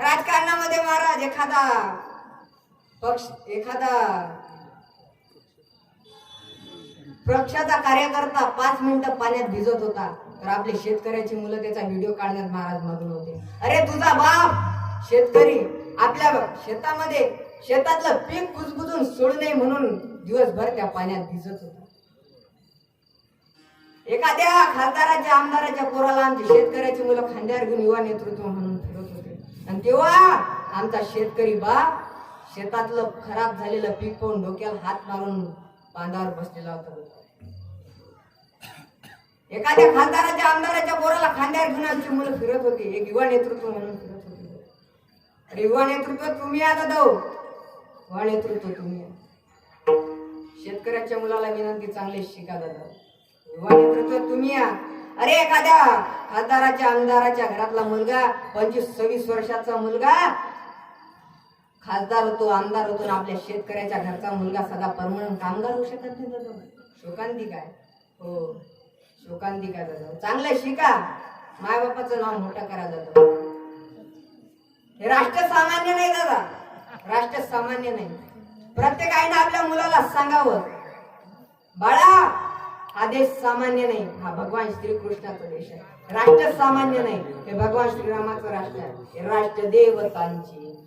राजकारणामध्ये महाराज एखादा पक्ष पक्षाचा कार्यकर्ता 5 मिनिटं पाण्यात भिजत होता तर आपले शेतकऱ्याची मुलं त्याचा व्हिडिओ काढण्यात महाराज मग्न होते. अरे तुझा बाप शेतकरी आपल्या शेतामध्ये शेतातलं पीक कुजबुजून सोडू नये म्हणून दिवसभर त्या पाण्यात भिजत होता. एखाद्या खासदाराच्या आमदाराच्या पोराला आमची शेतकऱ्याची मुलं खांद्यावर घेऊन युवा नेतृत्व म्हणून फिरत होते आणि तेव्हा आमचा शेतकरी बाप शेतातलं खराब झालेलं पीक पाहून डोक्याला हात मारून बांधावर बसलेला होता. एखाद्या खासदाराच्या आमदाराच्या पोराला खांद्यावर घेऊन आमची मुलं फिरत होती. एक युवा नेतृत्व म्हणून फिरत होते. अरे युवा नेतृत्व तुम्ही आता दाऊ युवा नेतृत्व तुम्ही शेतकऱ्याच्या मुलाला विनंती चांगले शिका दादा. युवा नेतृत्व तुम्ही अरे एखाद्या खासदाराच्या आमदाराच्या घरातला मुलगा 25-26 वर्षाचा मुलगा खासदार होतो आमदार होतो ना आपल्या शेतकऱ्याच्या घरचा मुलगा सदा परमनंट कामगार होऊ शकत नाही दादा. शोकांतिक आहे. हो शोकांतिक आहे दादा. चांगलं शिका माय बापाचं नाव मोठं करा दादा. हे राष्ट्र सामान्य नाही दादा. राष्ट्र सामान्य नाही. प्रत्येक आईने आपल्या मुलाला सांगावं बाळा हा देश सामान्य नाही. हा भगवान श्रीकृष्णाचा देश आहे. राष्ट्र सामान्य नाही. हे भगवान श्रीरामाचं राष्ट्र आहे. हे राष्ट्र देवतांची